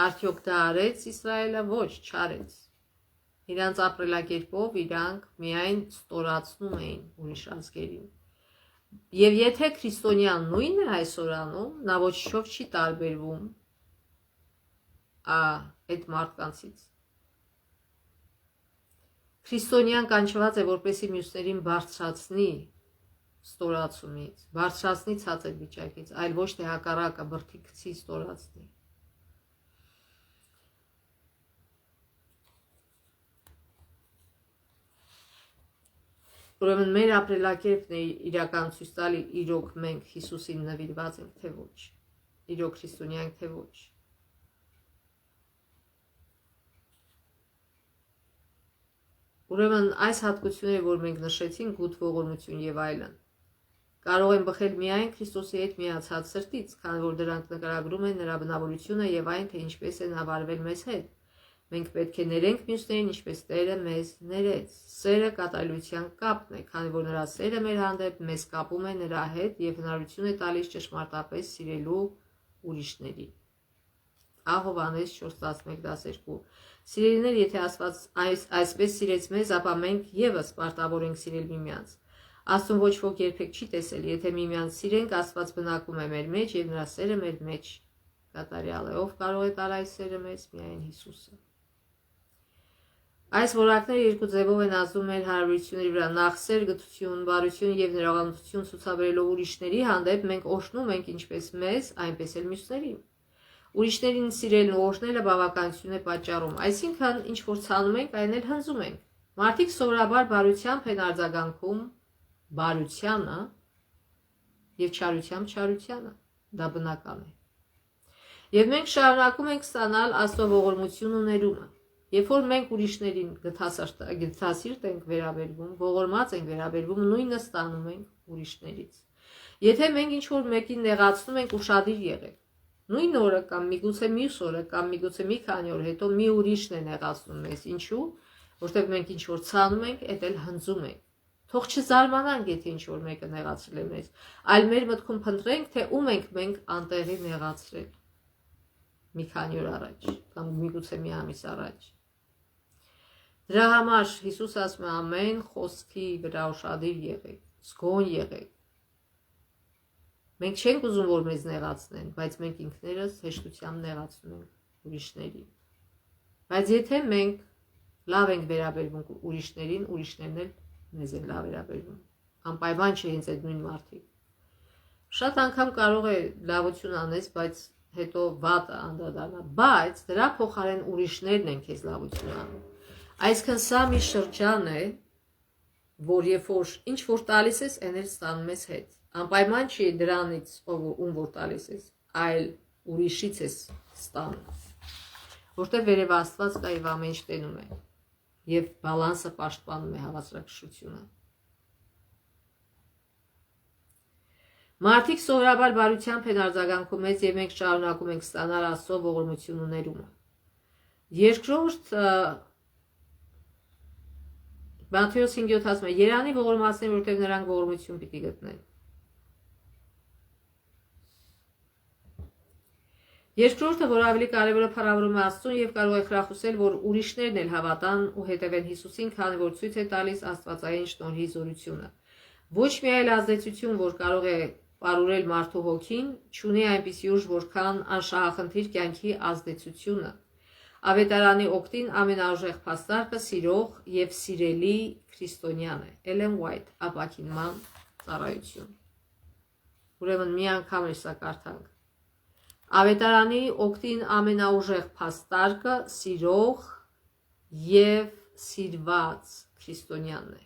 Արդյոք դա արեց Իսրայելը, ոչ, չարեց։ Իրանց ապրելակերպով իրանք միայն ստորացնում էին ուրիշ ազգերին։ Եվ եթե քրիստոնյան նույնն է այսօր անում, նա ոչինչով չի տարբերվում այդ մարդկանցից։ Քրիստոնյան կանչված է, որպեսզի մյուսներին բարձրացնի ստորացումից, բարձրացնի ցածր վիճակից, այլ ոչ թե հակառակը բրդի գցի ստորացնի։ Ուրեմն մեր ապրելակերպն է իրական ցույց տալի իրոք մենք Հիսուսին նվիրված ենք, թե ոչ, իրոք քրիստոնյա ենք, թե ոչ։ Ուրեմն այս հատկությունները, որ մենք նշեցինք, գութ ողորմություն եւ այլն, կարող են բխել միայն Քրիստոսի հետ միացած սրտից, քանի որ դրանք նկարագրում են նրա բնավորությունը եւ այն, թե ինչպես են հավարվել մեզ հետ։ Մենք պետք է ներենք մյուսներին, ինչպես Տերը մեզ ներեց։ Սերը կատարելության կապն է, քանի որ նրա սերը մեր հանդեպ մեզ կապում է նրա հետ եւ հնարավորություն է տալիս ճշմարտապես սիրելու ուրիշներին։ Հովհաննես 4:11-12 Սիրելիներ, եթե Աստված այսպես սիրեց մեզ, ապա մենք եւս պարտավոր ենք սիրել միմյանց։ Աստծուն ոչ ոք երբեք չի տեսել, եթե միմյանց սիրենք, Աստված բնակում է մեր մեջ եւ նրա սերը մեր մեջ կատարյալ է։ Ով կարող է տալ այս սերը մեզ? Միայն Հիսուսը։ Այս որակները երկու ձևով են ազդում մեր հարաբերությունների վրա։ Նախ սեր, գթություն, բարություն եւ ներողամտություն ցուցաբերելով ուրիշների հանդեպ մենք օրհնում ենք ինչպես մեզ, այնպես էլ մյուսներին։ Ուրիշներին սիրելն ու օրհնելը բավականություն է պատճառում, այսինքն ինչ որ ցանում ենք, այն էլ հնձում ենք։ Մարդիկ սովորաբար բարությամբ են արձագանքում բարությանը եւ չարությամբ չարությանը, դա բնական է։ Եվ մենք շարունակում ենք ստանալ Աստծո ողորմություն ու ներումը։ Երբ որ մենք ուրիշներին գթասիրտ ենք վերաբերվում, ողորմած ենք վերաբերվում, նույնը ստանում ենք ուրիշներից։ Եթե մենք ինչ-որ մեկին նեղացնում ենք, ուշադիր եղեք։ Նույն օրը կամ միգուցե մյուս օրը կամ միգուցե մի քանի օր հետո մի ուրիշն է նեղացնում մեզ։ Ինչու՞։ Որտեղ մենք ինչ-որ ցանում ենք, էդ էլ հնձում ենք։ Թող չզարմանանք, եթե ինչ-որ մեկը նեղացրել է մեզ, այլ մեր մտքում փնտրենք, թե ում ենք մենք անտեղի նեղացրել։ Մի քանի օր առաջ կամ միգուցե մի ամիս առաջ։ Դրա համար Հիսուս ասում է ամեն խոսքի վրա ուշադիր եղեք, զգոն եղեք։ Մենք չենք ուզում, որ մեզ նեղացնեն, բայց մենք ինքներս հեշտությամբ նեղացնում ենք ուրիշներին։ Բայց եթե մենք լավ ենք վերաբերվում ուրիշներին, ուրիշներն էլ մեզ են լավ վերաբերվում։ Անպայման չէ հենց այդ նույն մարդիկ։ Շատ անգամ կարող է լավություն անես, բայց հետո վատը անդրադառնա, բայց դրա փոխարեն ուրիշներն են քեզ լավություն անում։ Այսինքն սա մի շրջան է, որ երբ որ ինչ որ տալիս ես, այն էլ ստանում ես հետ։ Անպայման չի դրանից ում որ տալիս ես, այլ ուրիշից ես ստանում։ Որտեղ վերև Աստված կա եւ ամեն ինչ տենում է եւ բալանսը պաշտպանում է հավասարակշռությունը։ Մարդիկ սովորաբար բարությամբ են արձագանքում մեզ եւ մենք շարունակում ենք ստանալ Աստծո ողորմություն ու ներումը։ Երկրորդ Մատթեոս 5:7 ասում է. Երանի ողորմածներ, որտեղ նրանք ողորմություն պիտի գտնեն։ Երկրորդը, որ ավելի կարևորը փառավորում է Աստծուն եւ կարող է խրախուսել, որ ուրիշներն էլ հավատան ու հետևեն Հիսուսին, քանի որ ցույց է տալիս Աստվածային շնորհի զորությունը։ Ոչ մի այլ ազդեցություն, որ կարող է պարուրել մարդու հոգին, չունի այնպիսի ուժ, որքան անշահախնդիր կյանքի ազդեցությունը։ Ավետարանի օգտին ամենաուժեղ փաստարկը սիրող եւ սիրելի քրիստոնյան է։ Էլեն Ուայթ, ապաքինման ծառայություն։ Ուրեմն մի անգամ է սա կարդանք։ Ավետարանի օգտին ամենաուժեղ փաստարկը սիրող եւ սիրված քրիստոնյանն է։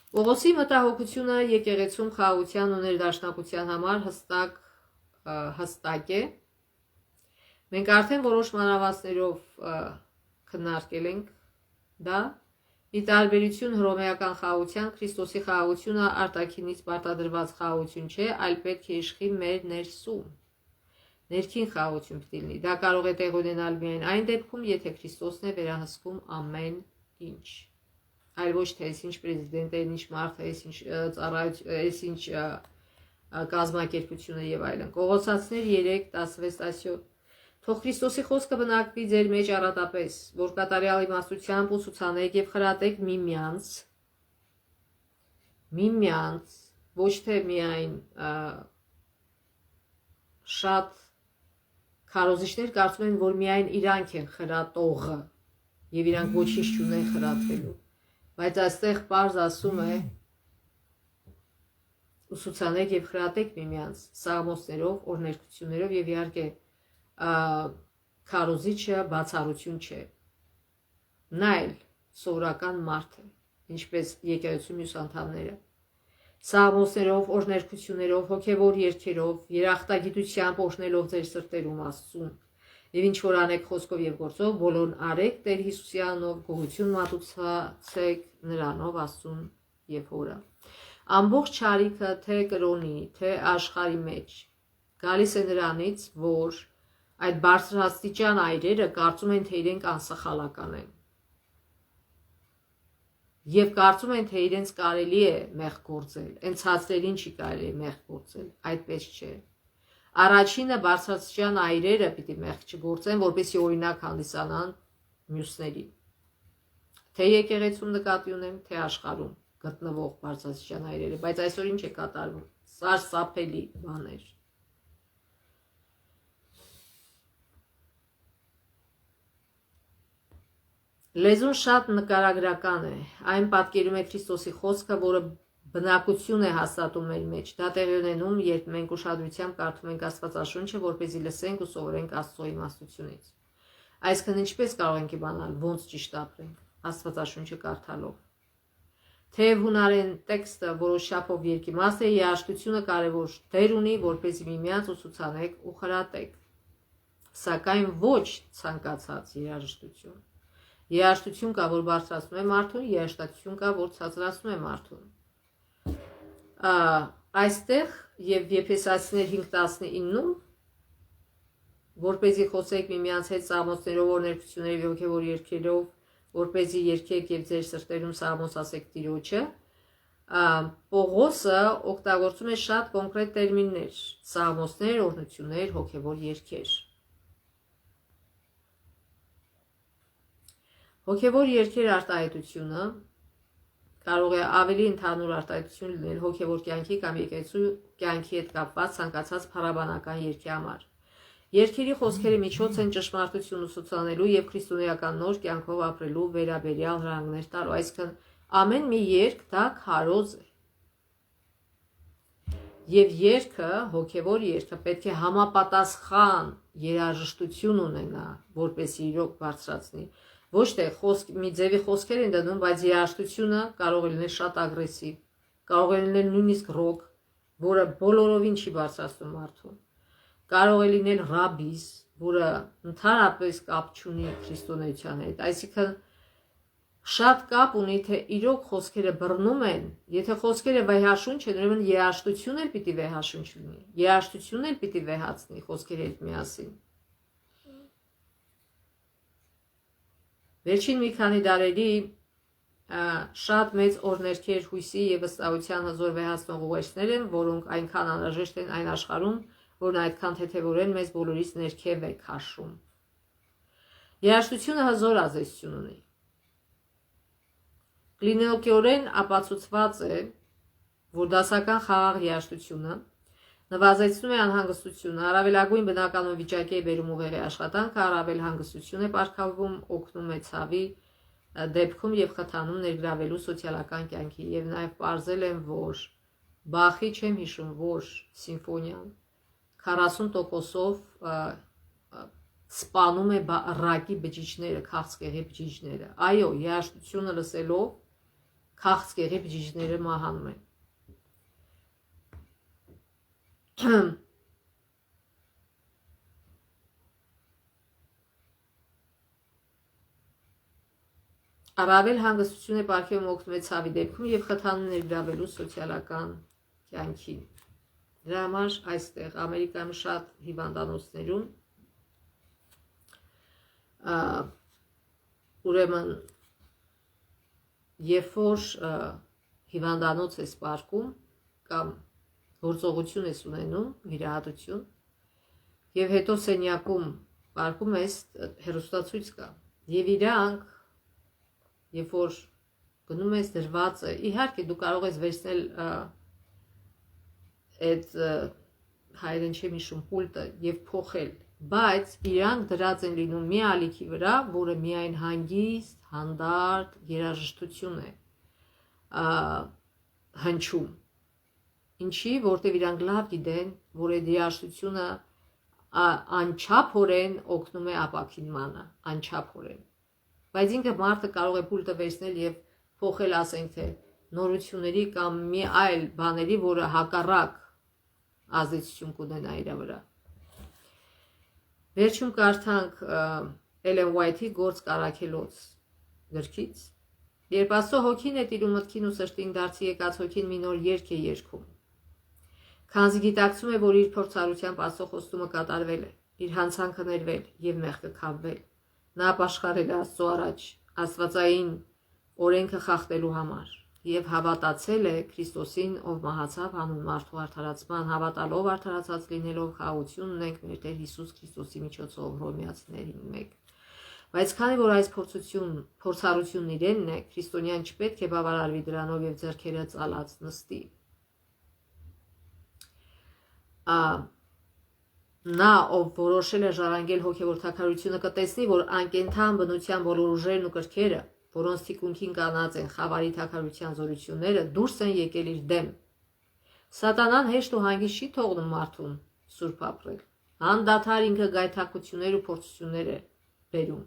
Պողոսի մտահոգությունը եկեղեցում խաղաղության ու ներդաշնակության համար հստակ է։ Մենք արդեն որոշ մանրամասներով քննարկել ենք դա։ Ի տարբերություն հռոմեական խաղաղության, Քրիստոսի խաղաղությունը արտաքինից պարտադրված խաղաղություն չէ, այլ պետք է իշխի մեր ներսում։ Ներքին խաղաղություն պետք է լինի։ Դա կարող է տեղ ունենալ միայն այն դեպքում, եթե Քրիստոսն է վերահսկում ամեն ինչ։ Այլ ոչ թե ինչ պրեզիդենտ է, ինչ մարդ է, ինչ ծառայություն, ինչ կազմակերպությունը եւ այլն։ Կողոսացներ 3:16-17 Թող Քրիստոսի խոսքը բնակվի ձեր մեջ առատապես, որ կատարյալ իմաստությամբ ուսուցանեք եւ խրատեք միմյանց, ոչ թե միայն շատ քարոզիչներ կարծում են, որ միայն իրանք են խրատողը եւ իրանք ոչինչ չունեն խրատվելու, բայց այստեղ պարզ ասում է ուսուցանեք եւ խրատեք միմյանց սաղմոսներով, օրհներկություններով եւ իհարկե քարոզիչը բացառություն չէ։ Նա էլ սովորական մարդ է, ինչպես եկեղեցու մյուս անդամները։ Սաղմոսներով, օրհներկություններով, հոգևոր երգերով, երախտագիտությամբ օրհնելով ձեր սրտերում Աստծուն։ Եվ ինչ որ անեք խոսքով եւ գործով, բոլորն արեք Տեր Հիսուսի անունով, գոհություն մատուցացեք նրանով Աստծուն եւ Հորը։ Ամբողջ չարիքը, թե կրոնի, թե աշխարհի մեջ գալիս է նրանից, որ այդ բարձրաստիճան այրերը կարծում են, թե իրենք անսխալական են։ Եվ կարծում են, թե իրենց կարելի է մեղք գործել, այն ցածրերին չի կարելի մեղք գործել, այդպես չէ։ Առաջինը բարձրաստիճան այրերը պիտի մեղք չգործեն, որպեսզի օրինակ հանդիսանան մյուսներին։ Թե եկեղեցում նկատի ունեմ, թե աշխարհում գտնվող բարձրաստիճան այրերը, բայց այսօր ինչ է կատարվում։ Սարսափելի բաներ։ Լեզուն շատ նկարագրական է, այն պատկերում է Քրիստոսի խոսքը, որը բնակություն է հաստատում մեր մեջ։ Դա տեղի ունենում, երբ մենք ուշադրությամբ կարդում ենք Աստվածաշունչը, որպեսզի լսենք ու սովորենք Աստծո իմաստությունից։ Այսինքն ինչպես կարող ենք իմանալ, ոնց ճիշտ ապրենք Աստվածաշունչը կարդալով։ Թեև հունարեն տեքստը որոշ չափով երկիմաստ է, երաժշտությունը կարևոր դեր ունի, որպեսզի միմյանց ուսուցանեք ու խրատեք, սակայն ոչ ցանկացած երաժշտություն։ Երաժշտություն կա, որ բարձրացնում է մարդուն, երաժշտություն կա, որ ցածրացնում է մարդուն։ Այստեղ եւ Եփեսացիներ 5:19-ում, որպեսզի խոսեք միմյանց հետ սաղմոսներով, օրհներգություններով, հոգևոր երգերով, որպեսզի երգեք եւ ձեր սրտերում սաղմոս ասեք Տիրոջը, Պողոսը օգտագործում է շատ կոնկրետ տերմիններ՝ սաղմոսներ, օրհնություններ, հոգևոր երգեր։ Հոգևոր երգեր արտահայտությունը կարող է ավելի ընդհանուր արտահայտություն լինել հոգևոր կյանքի կամ եկեղեցու կյանքի հետ կապված ցանկացած փառաբանական երգի համար։ Երգերի խոսքերը միջոց են ճշմարտություն ուսուցանելու եւ քրիստոնեական նոր կյանքով ապրելու վերաբերյալ հրանգներ տալու, այսինքն ամեն մի երգ դա քարոզ է։ Եվ երգը, հոգևոր երգը պետք է համապատասխան երաժշտություն ունենա, որպեսզի իրոք բարձրացնի։ Ոչ թե մի ձևի խոսքեր են դնում, բայց երաժշտությունը կարող է լինել շատ ագրեսիվ, կարող է լինել նույնիսկ ռոք, որը բոլորովին չի բարձրացնում մարդուն։ Կարող է լինել ռաբիս, որը ընդհանրապես կապ չունի քրիստոնեության հետ, այսինքն շատ կապ ունի, թե իրոք խոսքերը բռնում են, եթե խոսքերը վեհաշունչ են, ուրեմն երաժշտությունն էլ պիտի վեհաշունչ լինի, երաժշտությունն էլ պիտի վեհացնի խոսքերի հետ միասին։ Վերջին մի քանի դարերի շատ մեծ օրհներգեր հույսի եւ վստահության հզոր վեհացնող ուղերձներ են, որոնք այնքան անհրաժեշտ են այն աշխարհում, որն այդքան թեթևորեն մեզ բոլորից ներքև է քաշում։ Երաժշտությունը հզոր ազդեցություն ունի։ Կլինիկորեն ապացուցված է, որ դասական խաղաղ երաժշտությունը նվազեցնում է անհանգստությունը, առավելագույն բնականոն վիճակի է բերում ուղեղի աշխատանքը, առավել հանգստություն է պարգևում, օգնում է ցավի դեպքում եւ խթանում ներգրավելու սոցիալական կյանքի, եւ նաեւ պարզել են, որ Բախի չեմ հիշում, որ սիմֆոնիան 40%-ով սպանում է ռակի բջիջները, քաղցկեղի բջիջները։ Այո, երաժշտությունը լսելով քաղցկեղի բջիջները մահանում են։ Առավել հանգստություն է պարգևում, օգնում է ցավի դեպքում եւ խթանում ներգրավելու սոցիալական կյանքին։ Դրա համար այստեղ Ամերիկայում շատ հիվանդանոցներում ուրեմն երբ որ հիվանդանոց ես պարկում կամ գործողություն ես ունենում, վիրահատություն, եւ հետո սենյակում պարկում ես, հեռուստացույց կա, եւ իրանք երբ որ գնում ես դրված է, իհարկե դու կարող ես վերցնել այդ հայերեն չեմ հիշում պուլտը եւ փոխել, բայց իրանք դրած են լինում մի ալիքի վրա, որը միայն հանգիստ, հանդարտ երաժշտություն է հնչում։ Ինչի, որտեվ իրանք լավ գիտեն, որ այդ երաժշտությունը անչափորեն օգնում է ապաքինմանը, անչափորեն։ Բայց ինքը մարդը կարող է պուլտը վերցնել եւ փոխել, ասենք թե նորությունների կամ մի այլ բաների, որը հակառակ ազդեցություն կունենա իր վրա։ Վերջում կարդանք Էլեն Ուայթի Գործ կարագելոց գրքից, երբ Աստծո հոգին է տիրում մտքին ու սրտին, դարձի եկած հոգին մի նոր երգ է երգում։ Քանզի գիտակցում է, որ իր փորձառությամբ Աստծո խոստումը կատարվել է, իր հանցանքը ներվել եւ մեղքը քավվել։ Նա ապաշխարել է Աստծո առաջ աստվածային օրենքը խախտելու համար եւ հավատացել է Քրիստոսին, ով մահացավ հանուն մարդու արդարացման, հավատալով արդարացած լինելով խաղաղություն ունենք մեր Տեր Հիսուս Քրիստոսի միջոցով Հռոմեացիներին 1։ Բայց քանի որ այս փորձառությունն իրենն է, քրիստոնյան չպետք է բավարարվի դրանով եւ ձեռքերը ծալած նստի։ Նա, ով որոշել է ժառանգել հոգևոր թագավորությունը, կտեսնի, որ անկենդան բնության բոլոր ուժերն ու կրքերը որոնց թիկունքին կանած են խավարի թագավորության զորությունները, դուրս են եկել իր դեմ։ Սատանան հեշտ ու հանգիստ չի թողնում մարդուն սուրբ ապրել։ Անդադար ինքը գայթակղություններ ու փորձություններ է բերում։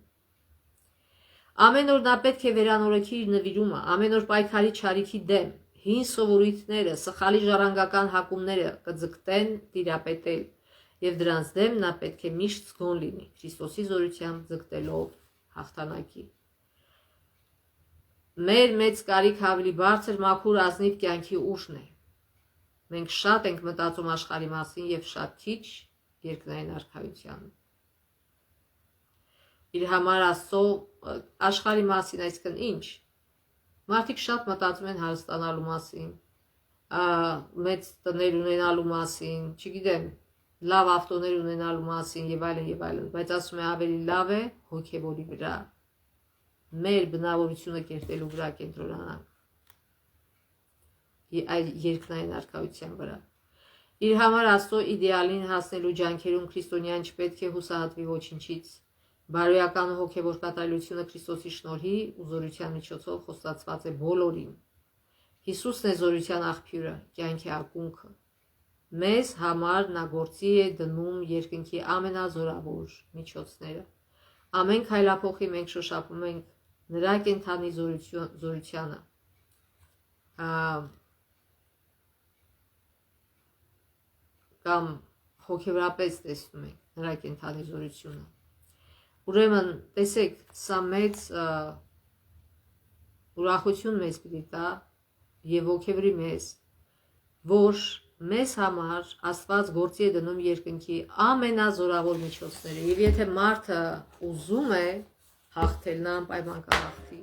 Ամեն օր նա պետք է վերանորոգի իր նվիրումը, ամեն օր պայքարի չարիքի դեմ, հին սովորույթները, սխալի ժառանգական հակումները կձգտեն տիրապետել, եւ դրանց դեմ նա պետք է միշտ զգոն լինի, Քրիստոսի զորությամբ ձգտելով հաղթանակի։ Մեր մեծ կարիք ավելի բարձր մաքուր ազնիվ կյանքի ուժն է։ Մենք շատ ենք մտածում աշխարհի մասին եւ շատ քիչ երկնային արքայության։ Իր համար Աստծո աշխարհի մասին, այսինքն ինչ։ Մարդիկ շատ մտածում են հարստանալու մասին, մեծ տներ ունենալու մասին, չգիտեմ, լավ ավտոներ ունենալու մասին եւ այլն, բայց ասում է ավելի լավ է հոգեվորի վրա, մեր բնավորությունը կերտելու վրա կենտրոնանանք, այլ երկնային արքայության վրա։ Իր համար Աստծո իդեալին հասնելու ջանքերում քրիստոնյան չպետք է հուսահատվի ոչինչից։ Բարոյական ու հոգևոր կատարելությունը Քրիստոսի շնորհի ու զորության միջոցով խոստացված է բոլորին։ Հիսուսն է զորության աղբյուրը, կյանքի ակունքը։ Մեզ համար նա գործի է դնում երկնքի ամենազորավոր միջոցները։ Ամեն քայլափոխի մենք շոշափում ենք նրա կենթանի զորությանը։ Կամ հոգևորապես տեսնում ենք նրա կենթանի զորությունը։ Ուրեմն, տեսեք, սա մեծ ուրախություն մեզ պիտի տա եւ ոգևորի մեզ, որ մեզ համար Աստված գործի է դնում երկնքի ամենազորավոր միջոցները, եւ եթե մարդը ուզում է հաղթել, նա անպայման կհաղթի։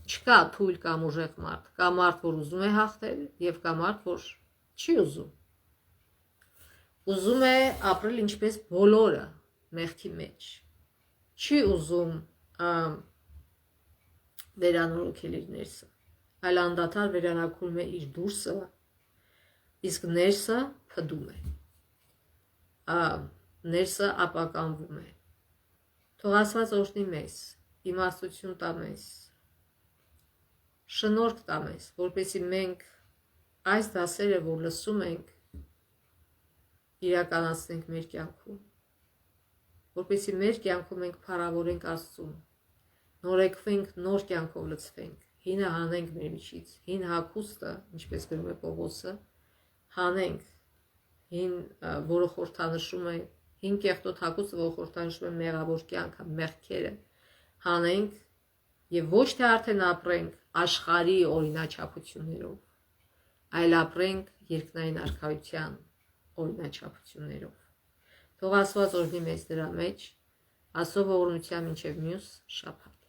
Չկա թույլ կամ ուժեղ մարդ, կա մարդ, որ ուզում է հաղթել, եւ կա մարդ, որ չի ուզում։ Ուզում է ապրել ինչպես բոլորը մեղքի մեջ, չի ուզում վերանորոգել իր ներսը, այլ անդադար վերանորոգում է իր դուրսը, իսկ ներսը փդում է, ներսը ապականվում է։ Թող Աստված օրհնի մեզ, իմաստություն տա մեզ, շնորհք տա մեզ, որպեսզի մենք այս դասերը, որ լսում ենք, իրականացնենք մեր կյանքում, որպեսզի մեր կյանքում մենք փառավորենք Աստծուն, նորեկվենք, նոր կյանքով լցվենք, հինը հանենք մեր միջից, հին հագուստը, ինչպես գրում է Պողոսը, հանենք, հին, որը խորհրդանշում է, հին կեղտոտ հագուստը, որը խորհրդանշում է մեղավոր կյանքը, մեղքերը, հանենք եւ ոչ թե արդեն ապրենք աշխարհի օրինաչափություններով, այլ ապրենք երկնային արքայության օրինաչափություններով։ Թող Աստված օրհնի մեզ դրա մեջ, Աստծո ողորմությամբ մինչև մյուս շաբաթ։